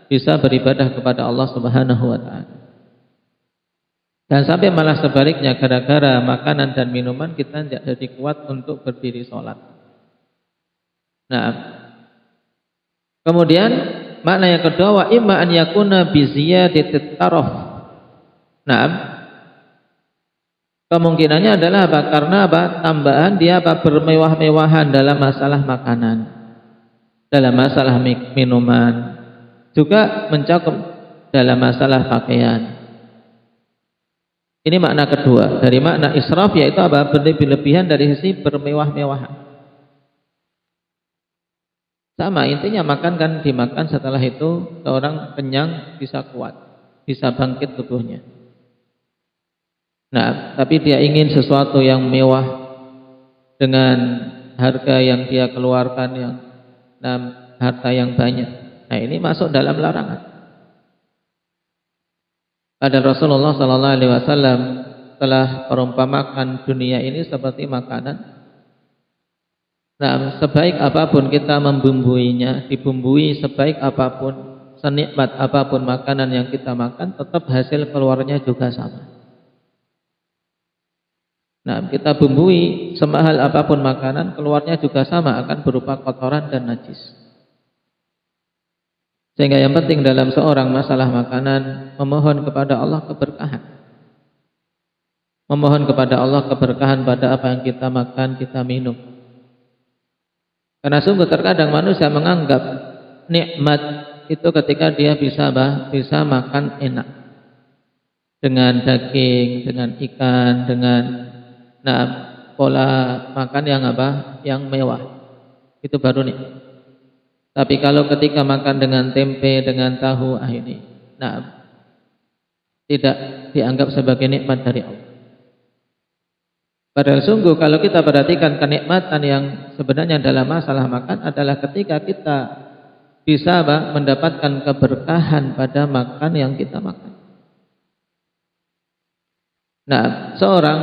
bisa beribadah kepada Allah Subhanahu wa taala. Dan sampai malah sebaliknya, gara-gara makanan dan minuman kita tidak jadi kuat untuk berdiri sholat. Kemudian makna yang kedua wa imma an yakuna bi ziyadatit taraf. Naam. Kemungkinannya adalah apa? Karena apa? Tambahan dia apa? Bermewah-mewahan dalam masalah makanan, dalam masalah minuman, juga mencakup dalam masalah pakaian. Ini makna kedua dari makna israf, yaitu apa? Berlebih-lebihan dari sisi bermewah-mewahan. Sama intinya, makan kan dimakan, setelah itu seorang kenyang bisa kuat, bisa bangkit tubuhnya. Nah, tapi dia ingin sesuatu yang mewah dengan harga yang dia keluarkan, yang harta yang banyak. Nah, ini masuk dalam larangan. Pada Rasulullah SAW telah perumpamakan dunia ini seperti makanan. Nah, sebaik apapun kita membumbuinya, dibumbui sebaik apapun, senikmat apapun makanan yang kita makan, tetap hasil keluarnya juga sama. Nah, kita bumbui semahal apapun makanan, keluarnya juga sama, akan berupa kotoran dan najis. Sehingga yang penting dalam seorang masalah makanan, memohon kepada Allah keberkahan. Memohon kepada Allah keberkahan pada apa yang kita makan, kita minum. Karena sungguh terkadang manusia menganggap nikmat itu ketika dia bisa makan enak. Dengan daging, dengan ikan, dengan pola makan yang apa? Yang mewah. Itu baru nikmat. Tapi kalau ketika makan dengan tempe, dengan tahu, ini tidak dianggap sebagai nikmat dari Allah. Padahal sungguh kalau kita perhatikan, kenikmatan yang sebenarnya dalam masalah makan adalah ketika kita bisa mendapatkan keberkahan pada makan yang kita makan. Nah, seorang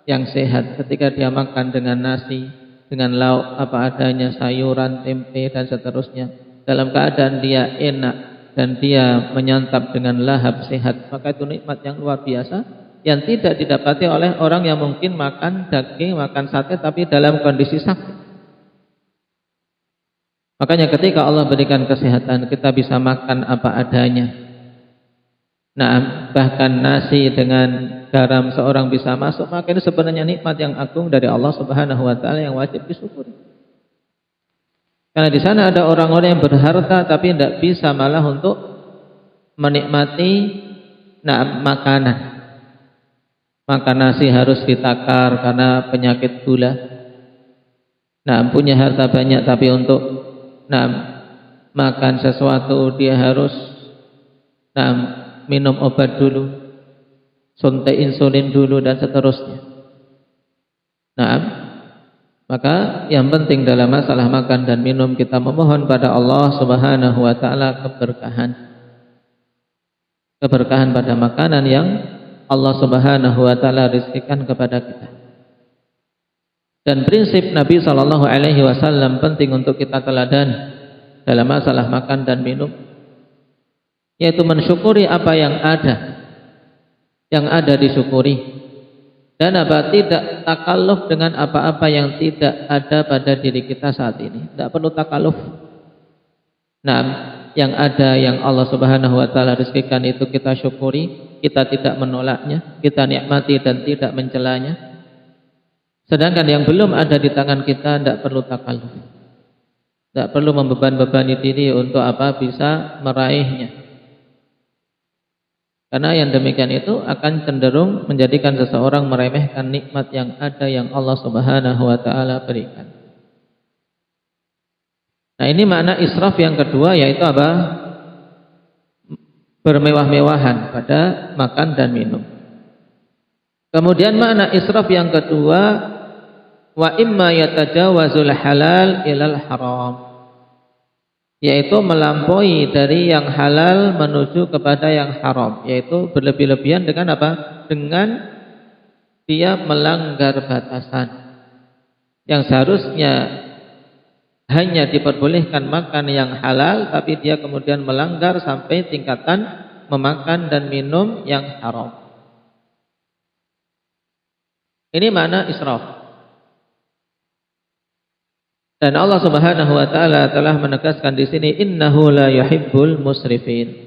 yang sehat ketika dia makan dengan nasi, dengan lauk apa adanya, sayuran, tempe dan seterusnya, dalam keadaan dia enak dan dia menyantap dengan lahap sehat, maka itu nikmat yang luar biasa yang tidak didapati oleh orang yang mungkin makan daging, makan sate tapi dalam kondisi sakit. Makanya ketika Allah berikan kesehatan, kita bisa makan apa adanya. Nah, bahkan nasi dengan garam seorang bisa masuk, maka ini sebenarnya nikmat yang agung dari Allah Subhanahu wa taala yang wajib disyukuri. Karena di sana ada orang-orang yang berharta tapi tidak bisa malah untuk menikmati makanan. Makan nasi harus ditakar karena penyakit gula. Nah, punya harta banyak tapi untuk makan sesuatu dia harus minum obat dulu, suntik insulin dulu dan seterusnya. Nah, maka yang penting dalam masalah makan dan minum kita memohon pada Allah Subhanahu wa taala keberkahan. Keberkahan pada makanan yang Allah Subhanahu wa taala rizkikan kepada kita. Dan prinsip Nabi sallallahu alaihi wasallam penting untuk kita teladan dalam masalah makan dan minum, yaitu mensyukuri apa yang ada disyukuri, dan tidak takalluf dengan apa-apa yang tidak ada pada diri kita saat ini. Tidak perlu takalluf. Nah, yang ada yang Allah Subhanahu wa taala rizkikan itu kita syukuri, kita tidak menolaknya, kita nikmati dan tidak mencelanya. Sedangkan yang belum ada di tangan kita tidak perlu takalluf. Tidak perlu membeban-bebani diri untuk bisa meraihnya. Karena yang demikian itu akan cenderung menjadikan seseorang meremehkan nikmat yang ada yang Allah Subhanahu wa taala berikan. Nah, ini makna israf yang kedua, yaitu bermewah-mewahan pada makan dan minum. Kemudian makna israf yang kedua, wa imma yatajawazul halal ilal haram, yaitu melampaui dari yang halal menuju kepada yang haram, yaitu berlebih-lebihan dengan dengan dia melanggar batasan yang seharusnya hanya diperbolehkan makan yang halal, tapi dia kemudian melanggar sampai tingkatan memakan dan minum yang haram. Ini makna israf. Dan Allah Subhanahu wa taala telah menegaskan di sini, innahu la yuhibbul musrifin.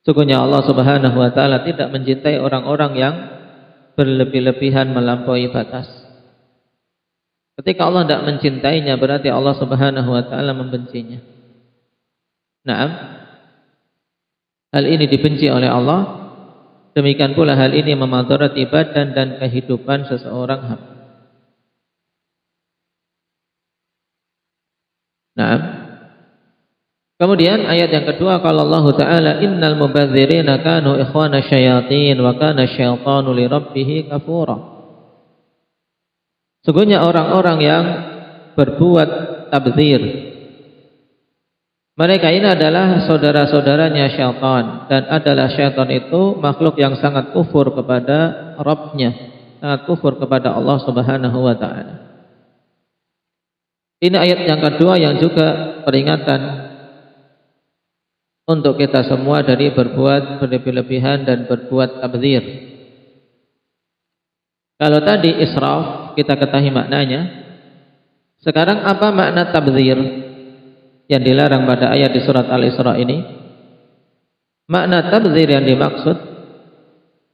Sungguhnya Allah Subhanahu wa taala tidak mencintai orang-orang yang berlebih-lebihan melampaui batas. Ketika Allah tidak mencintainya, berarti Allah Subhanahu wa taala membencinya. Naam. Hal ini dibenci oleh Allah. Demikian pula hal ini memadharati badan dan kehidupan seseorang hamba. Nah, kemudian ayat yang kedua, kalau Allah Ta'ala, innal mubadzirina kanu ikhwana syayatin wa kana syaitanu li rabbih kafura. Sungguhnya orang-orang yang berbuat tabdzir, mereka ini adalah saudara-saudaranya syaitan, dan adalah syaitan itu makhluk yang sangat kufur kepada Rabbnya, sangat kufur kepada Allah Subhanahu wa Ta'ala. Ini ayat yang kedua yang juga peringatan untuk kita semua dari berbuat berlebih-lebihan dan berbuat tabdzir. Kalau tadi israf kita ketahui maknanya, sekarang apa makna tabdzir yang dilarang pada ayat di surat Al-Isra ini? Makna tabdzir yang dimaksud,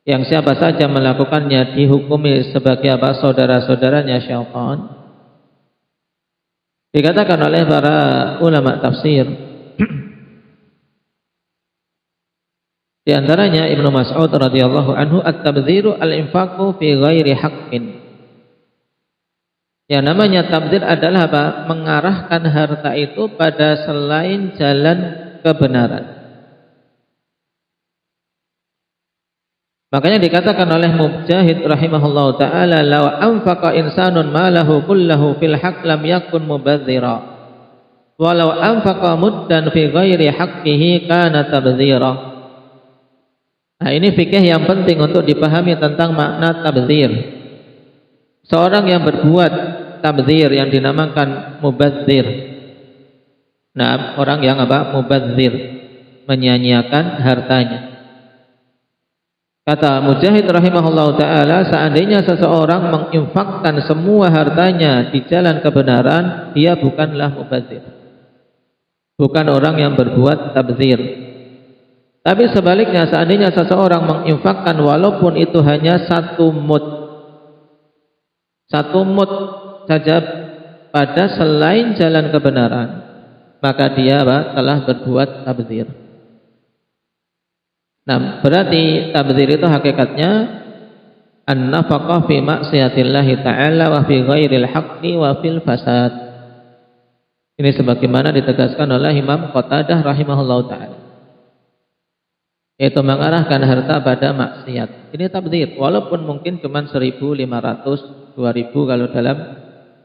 yang siapa saja melakukannya dihukumi sebagai apa? Saudara-saudaranya syaitan. Dikatakan oleh para ulama tafsir, di antaranya Ibnu Mas'ud radhiyallahu anhu, at-tabdziru al-infaqu fi ghairi haqqin. Yang namanya tabdzir adalah apa? Mengarahkan harta itu pada selain jalan kebenaran. Makanya dikatakan oleh Mujahid rahimahullahu ta'ala, law anfaqa insanun malahu kullahu fil haqq lam yakun mubadzira, walau anfaqa muddan fi ghairi haqqihi kana tabdzira. Nah, ini fikih yang penting untuk dipahami tentang makna tabdzir. Seorang yang berbuat tabdzir yang dinamakan mubadzir. Nah, orang yang apa? Mubadzir, menyia-nyiakan hartanya. Kata Mujahid rahimahullah ta'ala, seandainya seseorang menginfakkan semua hartanya di jalan kebenaran, dia bukanlah mubadzir, bukan orang yang berbuat tabdzir. Tapi sebaliknya, seandainya seseorang menginfakkan walaupun itu hanya satu mud saja pada selain jalan kebenaran, maka dia telah berbuat tabdzir. Nah, berarti tabdzir itu hakikatnya an-nafaqah fi maksiatillahi ta'ala wa fi ghairil haqqi wa fil fasad. Ini sebagaimana ditegaskan oleh Imam Qatadah rahimahullahu ta'ala, yaitu mengarahkan harta pada maksiat. Ini tabdzir, walaupun mungkin cuma 1.500, 2.000 kalau dalam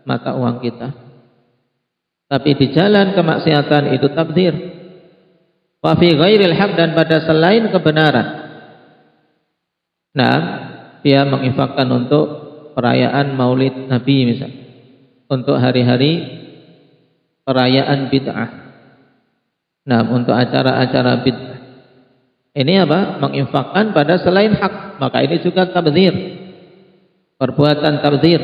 mata uang kita, tapi di jalan kemaksiatan itu tabdzir. Wa fi ghairil haq, dan pada selain kebenaran. Nah, dia menginfakkan untuk perayaan Maulid Nabi misalnya, untuk hari-hari perayaan bid'ah. Nah, untuk acara-acara bid'ah. Ini apa? Menginfakkan pada selain hak, maka ini juga tabdzir. Perbuatan tabdzir.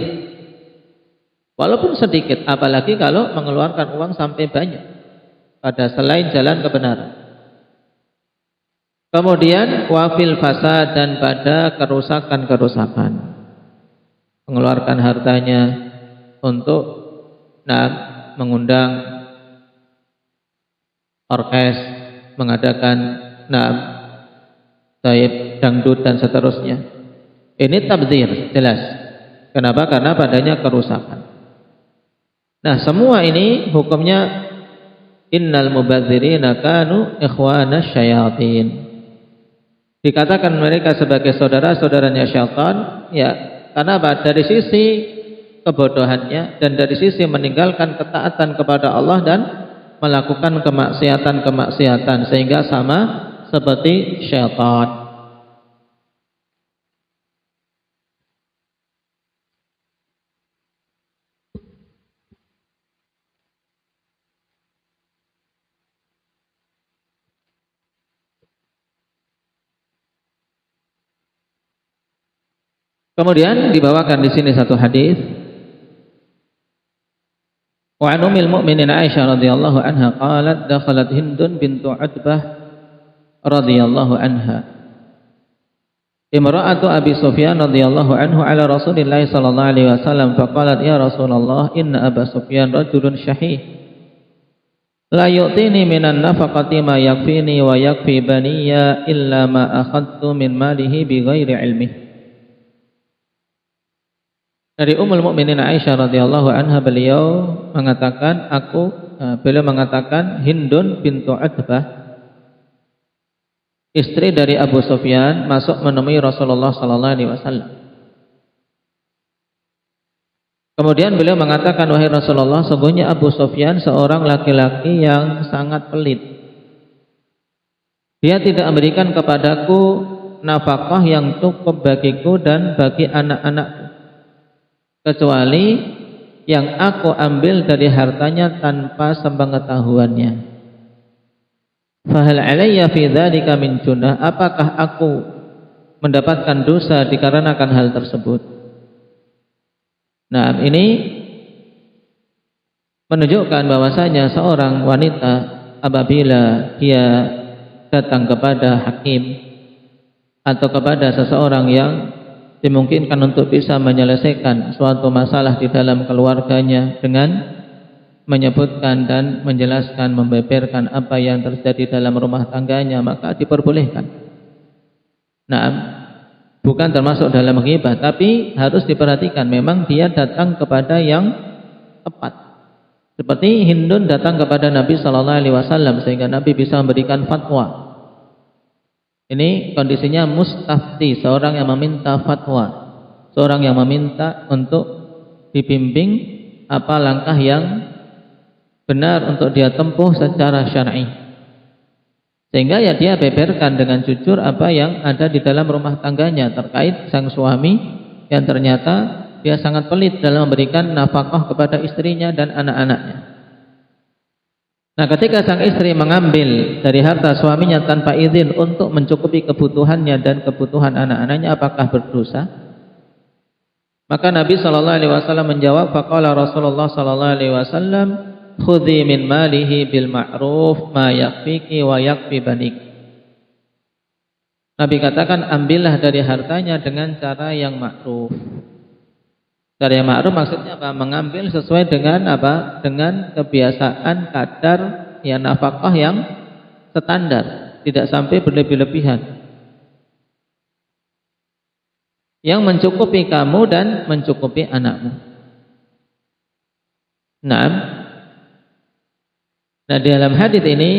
Walaupun sedikit, apalagi kalau mengeluarkan uang sampai banyak pada selain jalan kebenaran. Kemudian wafil fasad, dan pada kerusakan-kerusakan, mengeluarkan hartanya untuk mengundang orkes, mengadakan dangdut dan seterusnya. Ini tabdzir, jelas. Kenapa? Karena padanya kerusakan. Nah, semua ini hukumnya innal mubadzirina kanu ikhwana syayatin. Dikatakan mereka sebagai saudara-saudaranya syaitan, ya, karena apa? Dari sisi kebodohannya dan dari sisi meninggalkan ketaatan kepada Allah dan melakukan kemaksiatan-kemaksiatan, sehingga sama seperti syaitan. Kemudian dibawakan di sini satu hadis Wa an ummil mu'minin Aisyah radhiyallahu anha qalat dakhalat Hindun bintu Utbah radhiyallahu anha imra'atu Abi Sufyan radhiyallahu anhu ala Rasulillah sallallahu alaihi wasallam faqalat ya Rasulullah inna Aba Sufyan rajulun syahih la yu'tini minan nafaqati ma yakfini wa yakfi baniya illa ma akhadtu min malihi bighairi ilmi. Dari Ummul Mukminin Aisyah radhiyallahu anha beliau mengatakan Hindun bintu Utbah istri dari Abu Sufyan masuk menemui Rasulullah sallallahu alaihi wasallam. Kemudian beliau mengatakan, wahai Rasulullah, sesungguhnya Abu Sufyan seorang laki-laki yang sangat pelit. Dia tidak memberikan kepadaku nafkah yang cukup bagiku dan bagi anak-anakku, kecuali yang aku ambil dari hartanya tanpa sepengetahuannya. Fahal alayya fi dzalika min junah? Apakah aku mendapatkan dosa dikarenakan hal tersebut? Nah, ini menunjukkan bahwasanya seorang wanita apabila dia datang kepada hakim atau kepada seseorang yang dimungkinkan untuk bisa menyelesaikan suatu masalah di dalam keluarganya dengan menyebutkan dan menjelaskan, membeberkan apa yang terjadi dalam rumah tangganya, maka diperbolehkan. Nah, bukan termasuk dalam ghibah, tapi harus diperhatikan memang dia datang kepada yang tepat. Seperti Hindun datang kepada Nabi sallallahu alaihi wasallam sehingga Nabi bisa memberikan fatwa. Ini kondisinya mustafti, seorang yang meminta fatwa, seorang yang meminta untuk dibimbing apa langkah yang benar untuk dia tempuh secara syar'i. Sehingga ya dia beberkan dengan jujur apa yang ada di dalam rumah tangganya terkait sang suami yang ternyata dia sangat pelit dalam memberikan nafkah kepada istrinya dan anak-anaknya. Nah, ketika sang istri mengambil dari harta suaminya tanpa izin untuk mencukupi kebutuhannya dan kebutuhan anak-anaknya, apakah berdosa? Maka Nabi sallallahu alaihi wasallam menjawab, faqala Rasulullah sallallahu alaihi wasallam, khudhi min malihi bil ma'ruf ma yakfiki wa yakfi banik. Nabi katakan, ambillah dari hartanya dengan cara yang ma'ruf. Cara yang ma'ruf maksudnya apa? Mengambil sesuai dengan apa? Dengan kebiasaan kadar ya nafkah yang standar, tidak sampai berlebih-lebihan. Yang mencukupi kamu dan mencukupi anakmu. Nah, di dalam hadis ini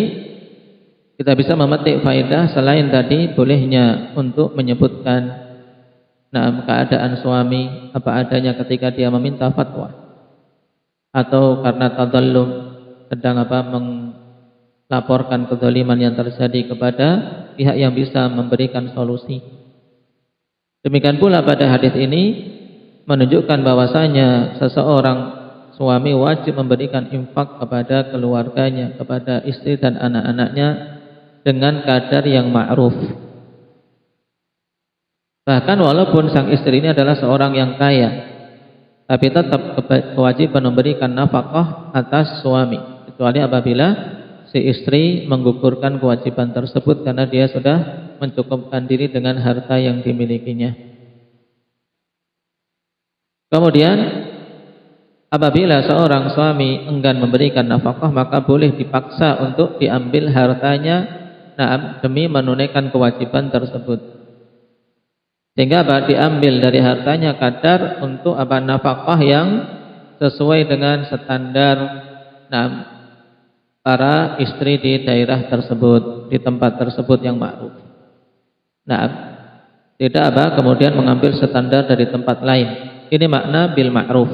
kita bisa memetik faedah selain tadi bolehnya untuk menyebutkan keadaan suami apa adanya ketika dia meminta fatwa, atau karena tadallum sedang melaporkan kezaliman yang terjadi kepada pihak yang bisa memberikan solusi. Demikian pula pada hadis ini menunjukkan bahwasanya seseorang suami wajib memberikan infak kepada keluarganya, kepada istri dan anak-anaknya dengan kadar yang ma'ruf. Bahkan walaupun sang istri ini adalah seorang yang kaya, tapi tetap kewajiban memberikan nafkah atas suami, kecuali apabila si istri menggugurkan kewajiban tersebut karena dia sudah mencukupkan diri dengan harta yang dimilikinya. Kemudian apabila seorang suami enggan memberikan nafkah, maka boleh dipaksa untuk diambil hartanya demi menunaikan kewajiban tersebut. Sehingga diambil dari hartanya kadar untuk nafkah yang sesuai dengan standar para istri di daerah tersebut, di tempat tersebut yang ma'ruf. Tidak kemudian mengambil standar dari tempat lain. Ini makna bil ma'ruf.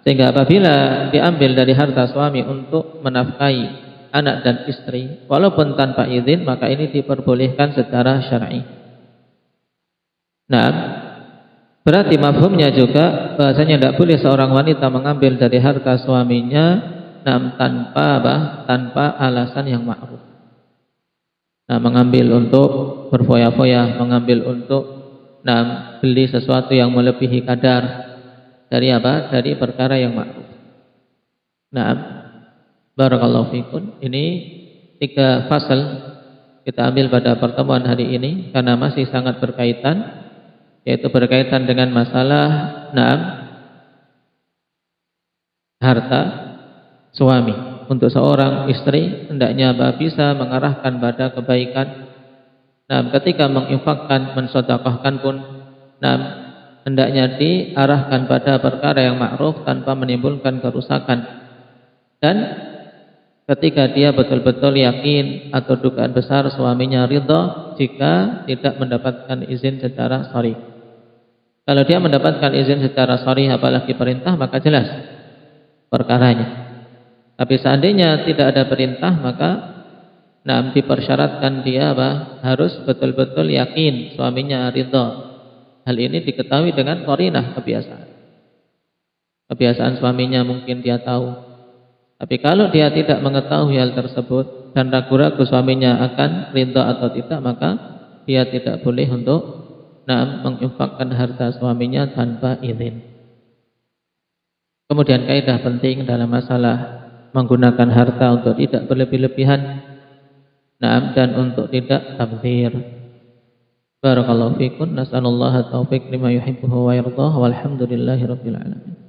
Sehingga apabila diambil dari harta suami untuk menafkahi anak dan istri walaupun tanpa izin, maka ini diperbolehkan secara syar'i. Berarti mafhumnya juga bahasanya tidak boleh seorang wanita mengambil dari harta suaminya tanpa alasan yang ma'ruf. Mengambil untuk berfoya-foya, mengambil untuk beli sesuatu yang melebihi kadar, Dari apa? Dari perkara yang ma'ruf. Naam. Barakallahu fikum. Ini 3 fasal kita ambil pada pertemuan hari ini karena masih sangat berkaitan, yaitu berkaitan dengan masalah naam harta suami. Untuk seorang istri hendaknya bisa mengarahkan pada kebaikan. Nah, ketika menginfakkan, mensedekahkan pun, nah, hendaknya diarahkan pada perkara yang ma'ruf tanpa menimbulkan kerusakan. Dan ketika dia betul-betul yakin atau dugaan besar suaminya ridha jika tidak mendapatkan izin secara sharih. Kalau dia mendapatkan izin secara sharih apalagi perintah, maka jelas perkaranya. Tapi seandainya tidak ada perintah, maka dipersyaratkan dia harus betul-betul yakin suaminya ridha. Hal ini diketahui dengan qarinah, kebiasaan. Kebiasaan suaminya mungkin dia tahu. Tapi kalau dia tidak mengetahui hal tersebut dan ragu-ragu suaminya akan ridha atau tidak, maka dia tidak boleh untuk menginfakkan harta suaminya tanpa izin. Kemudian kaidah penting dalam masalah menggunakan harta untuk tidak berlebih-lebihan, dan untuk tidak tabdzir. Barakallahu fikum. Nas'alullaha taufiq lima yuhibbuhu wa yardah. Walhamdulillahirabbil alamin.